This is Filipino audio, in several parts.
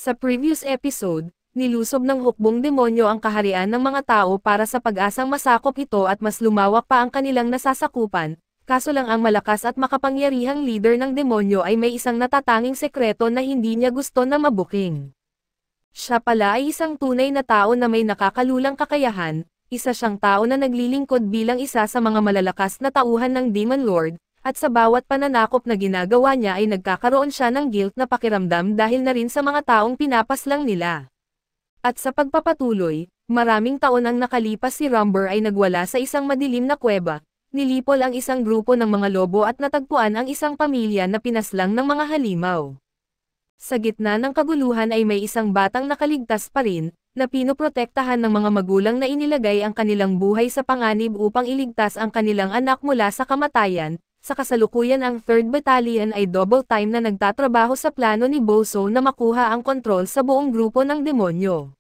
Sa previous episode, nilusob ng hukbong demonyo ang kaharian ng mga tao para sa pag-asang masakop ito at mas lumawak pa ang kanilang nasasakupan, kaso lang ang malakas at makapangyarihang leader ng demonyo ay may isang natatanging sekreto na hindi niya gusto na mabuking. Siya pala ay isang tunay na tao na may nakakalulang kakayahan, isa siyang tao na naglilingkod bilang isa sa mga malalakas na tauhan ng Demon Lord, at sa bawat pananakop na ginagawa niya ay nagkakaroon siya ng guilt na pakiramdam dahil na rin sa mga taong pinapaslang nila. At sa pagpapatuloy, maraming taon ang nakalipas si Rumber ay nagwala sa isang madilim na kuweba, nilipol ang isang grupo ng mga lobo at natagpuan ang isang pamilya na pinaslang ng mga halimaw. Sa gitna ng kaguluhan ay may isang batang nakaligtas pa rin, na pinoprotektahan ng mga magulang na inilagay ang kanilang buhay sa panganib upang iligtas ang kanilang anak mula sa kamatayan. Sa kasalukuyan ang 3rd Battalion ay double time na nagtatrabaho sa plano ni Boso na makuha ang kontrol sa buong grupo ng demonyo.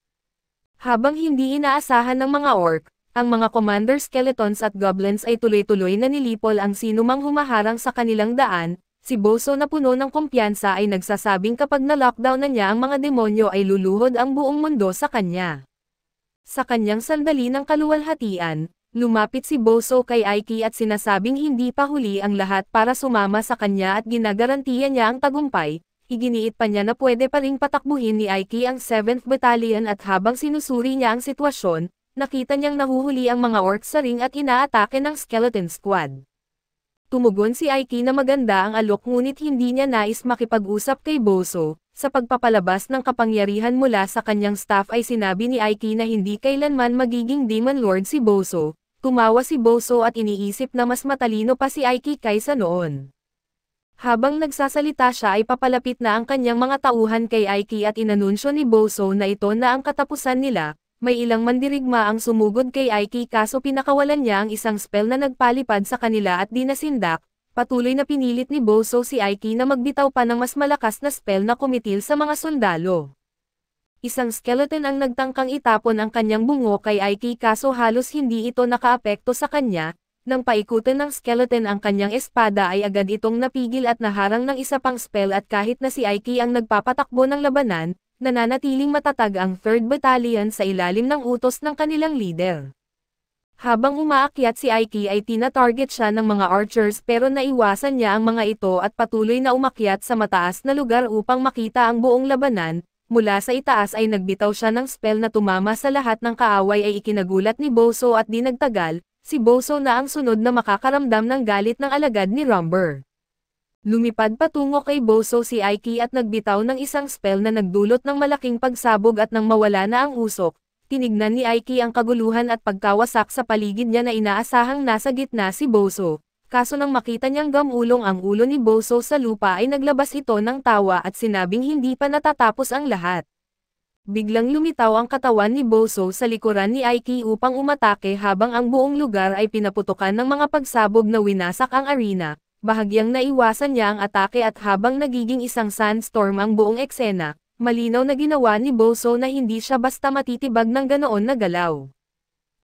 Habang hindi inaasahan ng mga orc, ang mga commander skeletons at goblins ay tuloy-tuloy na nilipol ang sinumang humaharang sa kanilang daan. Si Boso na puno ng kumpiyansa ay nagsasabing kapag na-lockdown na niya ang mga demonyo ay luluhod ang buong mundo sa kanya. Sa kanyang sandali ng kaluwalhatian, lumapit si Boso kay Aiki at sinasabing hindi pa huli ang lahat para sumama sa kanya at ginagarantiya niya ang tagumpay. Iginiit pa niya na pwede pa ring patakbuhin ni Aiki ang 7th Battalion at habang sinusuri niya ang sitwasyon, nakita niyang nahuhuli ang mga orcs sa ring at inaatake ng skeleton squad. Tumugon si Aiki na maganda ang alok ngunit hindi niya nais makipag-usap kay Boso. Sa pagpapalabas ng kapangyarihan mula sa kanyang staff ay sinabi ni Aiki na hindi kailanman magiging Demon Lord si Boso. Tumawa si Boso at iniisip na mas matalino pa si Aiki kaysa noon. Habang nagsasalita siya ay papalapit na ang kanyang mga tauhan kay Aiki at inanunsyo ni Boso na ito na ang katapusan nila. May ilang mandirigma ang sumugod kay Aiki kaso pinakawalan niya ang isang spell na nagpalipad sa kanila at di nasindak. Patuloy na pinilit ni Boso si Aiki na magbitaw pa ng mas malakas na spell na kumitil sa mga sundalo. Isang skeleton ang nagtangkang itapon ang kanyang bungo kay Aiki kaso halos hindi ito nakaapekto sa kanya. Nang paikutin ng skeleton ang kanyang espada ay agad itong napigil at naharang ng isa pang spell at kahit na si Aiki ang nagpapatakbo ng labanan, nananatiling matatag ang 3rd Battalion sa ilalim ng utos ng kanilang leader. Habang umaakyat si Aiki ay tina-target siya ng mga archers pero naiwasan niya ang mga ito at patuloy na umakyat sa mataas na lugar upang makita ang buong labanan. Mula sa itaas ay nagbitaw siya ng spell na tumama sa lahat ng kaaway ay ikinagulat ni Boso at di nagtagal, si Boso na ang sunod na makakaramdam ng galit ng alagad ni Rumber. Lumipad patungo kay Boso si Aiki at nagbitaw ng isang spell na nagdulot ng malaking pagsabog at nang mawala na ang usok, tinignan ni Aiki ang kaguluhan at pagkawasak sa paligid niya na inaasahang nasa gitna si Boso. Kaso nang makita niyang gamulong ang ulo ni Boso sa lupa ay naglabas ito ng tawa at sinabing hindi pa natatapos ang lahat. Biglang lumitaw ang katawan ni Boso sa likuran ni Aiki upang umatake habang ang buong lugar ay pinaputukan ng mga pagsabog na winasak ang arena. Bahagyang naiwasan niya ang atake at habang nagiging isang sandstorm ang buong eksena, malinaw na ginawa ni Boso na hindi siya basta matitibag ng ganoon na galaw.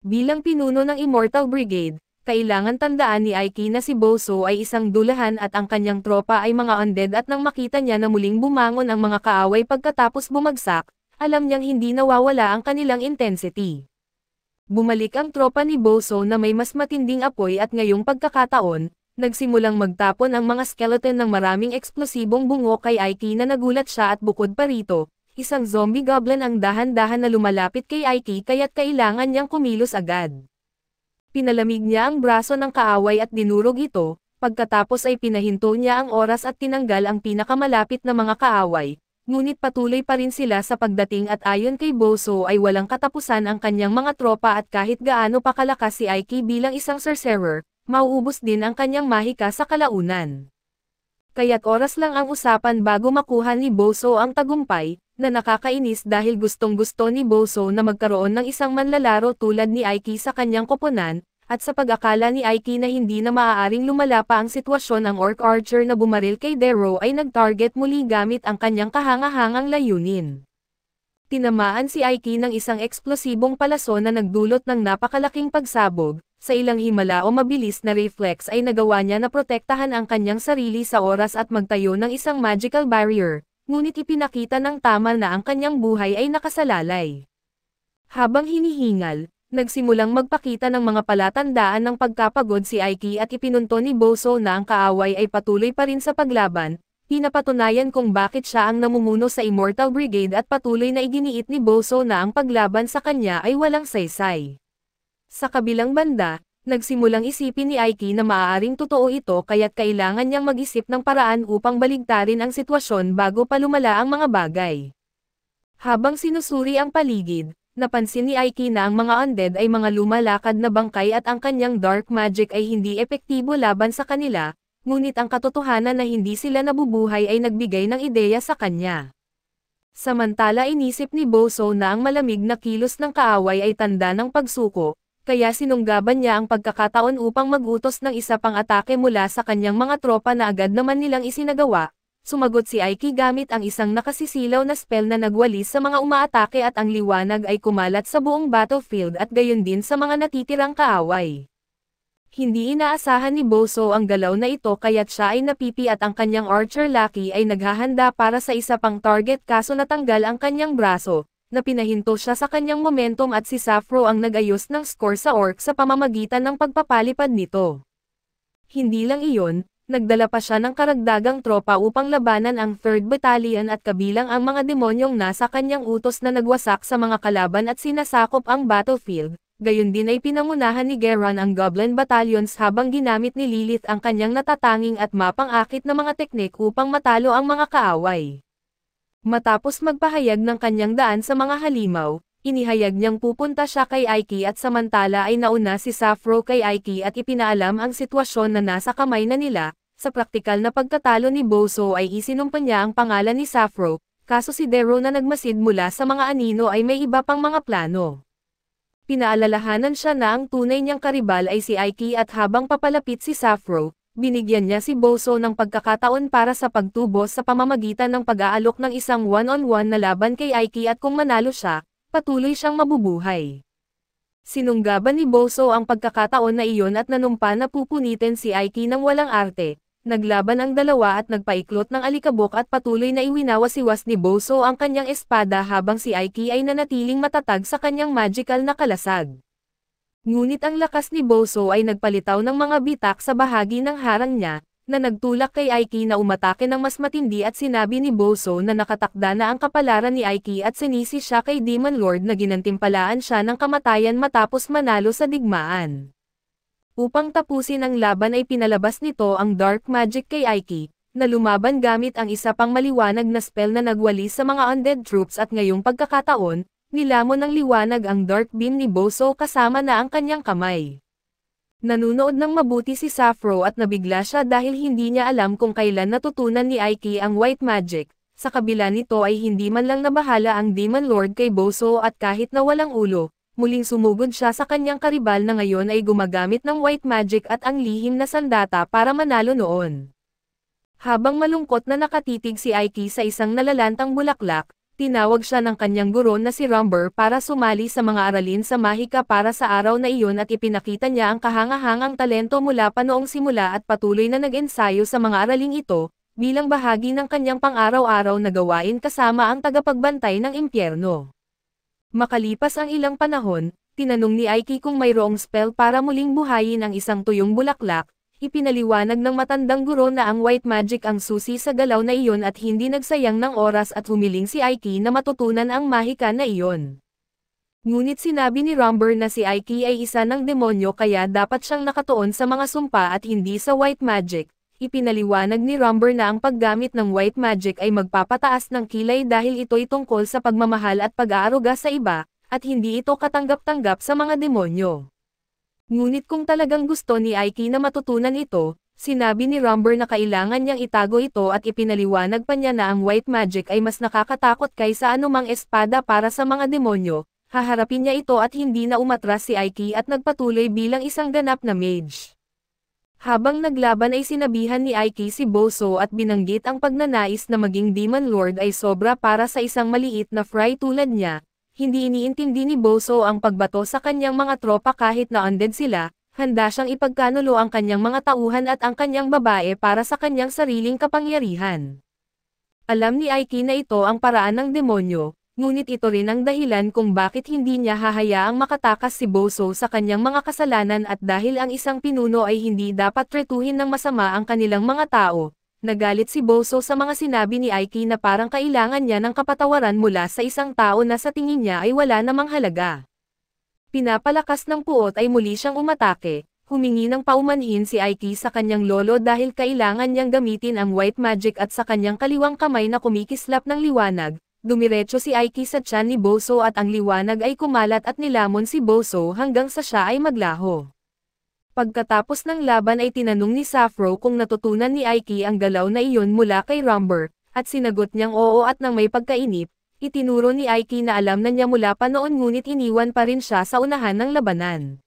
Bilang pinuno ng Immortal Brigade, kailangan tandaan ni Aiki na si Boso ay isang dulahan at ang kanyang tropa ay mga undead at nang makita niya na muling bumangon ang mga kaaway pagkatapos bumagsak, alam niyang hindi nawawala ang kanilang intensity. Bumalik ang tropa ni Boso na may mas matinding apoy at ngayong pagkakataon, nagsimulang magtapon ang mga skeleton ng maraming eksplosibong bungo kay Aiki na nagulat siya at bukod pa rito, isang zombie goblin ang dahan-dahan na lumalapit kay Aiki kaya't kailangan niyang kumilos agad. Pinalamig niya ang braso ng kaaway at dinurog ito, pagkatapos ay pinahinto niya ang oras at tinanggal ang pinakamalapit na mga kaaway, ngunit patuloy pa rin sila sa pagdating at ayon kay Boso ay walang katapusan ang kanyang mga tropa at kahit gaano pa kalakas si Aiki bilang isang sorcerer, mauubos din ang kanyang mahika sa kalaunan. Kaya't oras lang ang usapan bago makuha ni Boso ang tagumpay, na nakakainis dahil gustong-gusto ni Boso na magkaroon ng isang manlalaro tulad ni Aiki sa kanyang koponan, at sa pag-akala ni Aiki na hindi na maaaring lumala pa ang sitwasyon ang orc archer na bumaril kay Dero ay nag-target muli gamit ang kanyang kahanga-hangang layunin. Tinamaan si Aiki ng isang eksplosibong palason na nagdulot ng napakalaking pagsabog. Sa ilang himala o mabilis na reflex ay nagawa niya na protektahan ang kanyang sarili sa oras at magtayo ng isang magical barrier. ngunit ipinakita ng tama na ang kanyang buhay ay nakasalalay. Habang hinihingal, nagsimulang magpakita ng mga palatandaan ng pagkapagod si Aiki at ipinunto ni Boso na ang kaaway ay patuloy pa rin sa paglaban, pinapatunayan kung bakit siya ang namumuno sa Immortal Brigade at patuloy na iginiit ni Boso na ang paglaban sa kanya ay walang saysay. Sa kabilang banda, nagsimulang isipin ni Aiki na maaaring totoo ito kaya't kailangan niyang mag-isip ng paraan upang baligtarin ang sitwasyon bago pa lumala ang mga bagay. Habang sinusuri ang paligid, napansin ni Aiki na ang mga undead ay mga lumalakad na bangkay at ang kanyang dark magic ay hindi epektibo laban sa kanila, ngunit ang katotohanan na hindi sila nabubuhay ay nagbigay ng ideya sa kanya. Samantala inisip ni Boso na ang malamig na kilos ng kaaway ay tanda ng pagsuko, kaya sinunggaban niya ang pagkakataon upang mag-utos ng isa pang atake mula sa kanyang mga tropa na agad naman nilang isinagawa. Sumagot si Aiki gamit ang isang nakasisilaw na spell na nagwalis sa mga umaatake at ang liwanag ay kumalat sa buong battlefield at gayon din sa mga natitirang kaaway. Hindi inaasahan ni Boso ang galaw na ito kaya't siya ay napipi at ang kanyang archer lucky ay naghahanda para sa isa pang target kaso natanggal ang kanyang braso, na pinahinto siya sa kanyang momentum at si Sappho ang nag-ayos ng score sa orc sa pamamagitan ng pagpapalipad nito. Hindi lang iyon, nagdala pa siya ng karagdagang tropa upang labanan ang 3rd Battalion at kabilang ang mga demonyong nasa kanyang utos na nagwasak sa mga kalaban at sinasakop ang battlefield. Gayon din ay pinangunahan ni Geron ang Goblin Battalions habang ginamit ni Lilith ang kanyang natatanging at mapang-akit na mga teknik upang matalo ang mga kaaway. Matapos magpahayag ng kanyang daan sa mga halimaw, inihayag niyang pupunta siya kay Aiki at samantala ay nauna si Sappho kay Aiki at ipinaalam ang sitwasyon na nasa kamay na nila. Sa praktikal na pagkatalo ni Boso ay isinumpa niya ang pangalan ni Sappho, kaso si Dero na nagmasid mula sa mga anino ay may iba pang mga plano. Pinaalalahanan siya na ang tunay niyang karibal ay si Aiki at habang papalapit si Sappho, binigyan niya si Boso ng pagkakataon para sa pagtubos sa pamamagitan ng pag-aalok ng isang one-on-one na laban kay Aiki at kung manalo siya, patuloy siyang mabubuhay. Sinunggaban ni Boso ang pagkakataon na iyon at nanumpa na pupunitin si Aiki ng walang arte. Naglaban ang dalawa at nagpaiklot ng alikabok at patuloy na iwinawasiwas ni Boso ang kanyang espada habang si Aiki ay nanatiling matatag sa kanyang magical na kalasag. Ngunit ang lakas ni Boso ay nagpalitaw ng mga bitak sa bahagi ng harang niya, na nagtulak kay Aiki na umatake ng mas matindi at sinabi ni Boso na nakatakda na ang kapalaran ni Aiki at sinisi siya kay Demon Lord na ginantimpalaan siya ng kamatayan matapos manalo sa digmaan. Upang tapusin ang laban ay pinalabas nito ang dark magic kay Aiki, na lumaban gamit ang isa pang maliwanag na spell na nagwalis sa mga undead troops at ngayong pagkakataon, nilamon ng liwanag ang dark beam ni Boso kasama na ang kanyang kamay. Nanunood ng mabuti si Sappho at nabigla siya dahil hindi niya alam kung kailan natutunan ni Aiki ang white magic. Sa kabila nito ay hindi man lang nabahala ang Demon Lord kay Boso at kahit na walang ulo, muling sumugod siya sa kanyang karibal na ngayon ay gumagamit ng white magic at ang lihim na sandata para manalo noon. Habang malungkot na nakatitig si Aiki sa isang nalalantang bulaklak, tinawag siya ng kanyang guro na si Rumber para sumali sa mga aralin sa Mahika para sa araw na iyon at ipinakita niya ang kahangahangang talento mula pa noong simula at patuloy na nag-ensayo sa mga araling ito, bilang bahagi ng kanyang pang-araw-araw na gawain kasama ang tagapagbantay ng impyerno. Makalipas ang ilang panahon, tinanong ni Aiki kung mayroong spell para muling buhayin ang isang tuyong bulaklak. Ipinaliwanag ng matandang guro na ang white magic ang susi sa galaw na iyon at hindi nagsayang ng oras at humiling si Aiki na matutunan ang mahika na iyon. Ngunit sinabi ni Rumber na si Aiki ay isa ng demonyo kaya dapat siyang nakatuon sa mga sumpa at hindi sa white magic. Ipinaliwanag ni Rumber na ang paggamit ng white magic ay magpapataas ng kilay dahil ito'y tungkol sa pagmamahal at pag-aaruga sa iba, at hindi ito katanggap-tanggap sa mga demonyo. Ngunit kung talagang gusto ni Aiki na matutunan ito, sinabi ni Rumber na kailangan niyang itago ito at ipinaliwanag pa niya na ang white magic ay mas nakakatakot kaysa anumang espada para sa mga demonyo. Haharapin niya ito at hindi na umatras si Aiki at nagpatuloy bilang isang ganap na mage. Habang naglaban ay sinabihan ni Aiki si Boso at binanggit ang pagnanais na maging Demon Lord ay sobra para sa isang maliit na fry tulad niya. Hindi iniintindi ni Boso ang pagbato sa kanyang mga tropa kahit na undead sila, handa siyang ipagkanulo ang kanyang mga tauhan at ang kanyang babae para sa kanyang sariling kapangyarihan. Alam ni Aiki na ito ang paraan ng demonyo, ngunit ito rin ang dahilan kung bakit hindi niya hahayaang makatakas si Boso sa kanyang mga kasalanan at dahil ang isang pinuno ay hindi dapat tretuhin ng masama ang kanilang mga tao. Nagalit si Boso sa mga sinabi ni Aiki na parang kailangan niya ng kapatawaran mula sa isang tao na sa tingin niya ay wala namang halaga. Pinapalakas ng puot ay muli siyang umatake, humingi ng paumanhin si Aiki sa kanyang lolo dahil kailangan niyang gamitin ang white magic at sa kanyang kaliwang kamay na kumikislap ng liwanag, dumiretso si Aiki sa tiyan ni Boso at ang liwanag ay kumalat at nilamon si Boso hanggang sa siya ay maglaho. Pagkatapos ng laban ay tinanong ni Safro kung natutunan ni Aiki ang galaw na iyon mula kay Rumber, at sinagot niyang oo at nang may pagkainip, itinuro ni Aiki na alam na niya mula pa noon ngunit iniwan pa rin siya sa unahan ng labanan.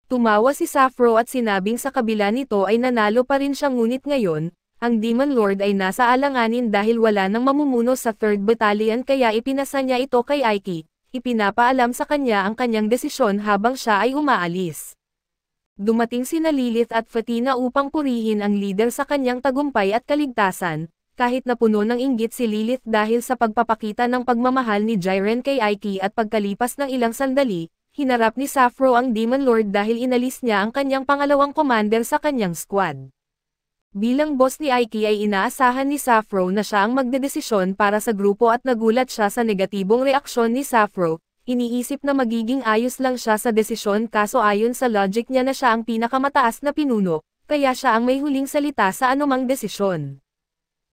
Tumawa si Safro at sinabing sa kabila nito ay nanalo pa rin siya ngunit ngayon, ang Demon Lord ay nasa alanganin dahil wala nang mamumuno sa 3rd Battalion kaya ipinasa niya ito kay Aiki, ipinapaalam sa kanya ang kanyang desisyon habang siya ay umaalis. Dumating sina Lilith at Fatina upang purihin ang leader sa kanyang tagumpay at kaligtasan, kahit na puno ng inggit si Lilith dahil sa pagpapakita ng pagmamahal ni Jiren kay Aiki at pagkalipas ng ilang sandali, hinarap ni Safro ang Demon Lord dahil inalis niya ang kanyang pangalawang commander sa kanyang squad. Bilang boss ni Aiki ay inaasahan ni Safro na siya ang magdedesisyon para sa grupo at nagulat siya sa negatibong reaksyon ni Safro. Iniisip na magiging ayos lang siya sa desisyon kaso ayon sa logic niya na siya ang pinakamataas na pinuno, kaya siya ang may huling salita sa anumang desisyon.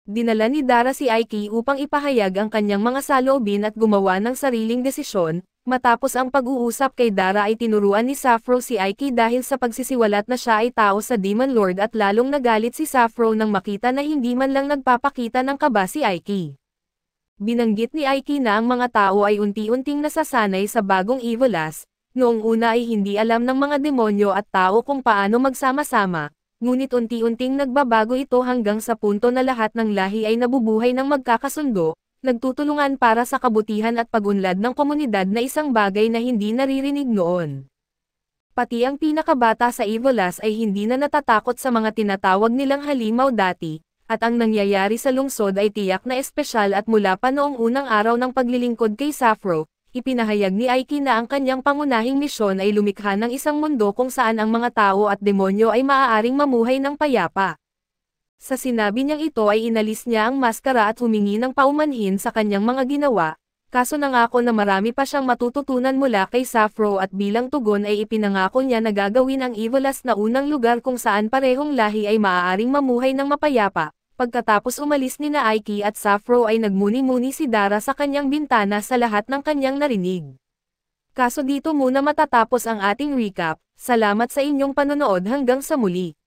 Dinala ni Dara si Aiki upang ipahayag ang kanyang mga saloobin at gumawa ng sariling desisyon. Matapos ang pag-uusap kay Dara ay tinuruan ni Safro si Aiki dahil sa pagsisiwalat na siya ay tao sa Demon Lord at lalong nagalit si Safro nang makita na hindi man lang nagpapakita ng kaba si Aiki. Binanggit ni Aiki na ang mga tao ay unti-unting nasasanay sa bagong Evilas, noong una ay hindi alam ng mga demonyo at tao kung paano magsama-sama, ngunit unti-unting nagbabago ito hanggang sa punto na lahat ng lahi ay nabubuhay ng magkakasundo, nagtutulungan para sa kabutihan at pag-unlad ng komunidad na isang bagay na hindi naririnig noon. Pati ang pinakabata sa Evilas ay hindi na natatakot sa mga tinatawag nilang halimaw dati, at ang nangyayari sa lungsod ay tiyak na espesyal at mula pa noong unang araw ng paglilingkod kay Safro, ipinahayag ni Aiki na ang kanyang pangunahing misyon ay lumikha ng isang mundo kung saan ang mga tao at demonyo ay maaaring mamuhay ng payapa. Sa sinabi niyang ito ay inalis niya ang maskara at humingi ng paumanhin sa kanyang mga ginawa, kaso nangako na marami pa siyang matututunan mula kay Safro at bilang tugon ay ipinangako niya na gagawin ang Evilas na unang lugar kung saan parehong lahi ay maaaring mamuhay ng mapayapa. Pagkatapos umalis ni na Aiki at Safro ay nagmuni-muni si Dara sa kanyang bintana sa lahat ng kanyang narinig. Kaso dito muna matatapos ang ating recap, salamat sa inyong panonood hanggang sa muli.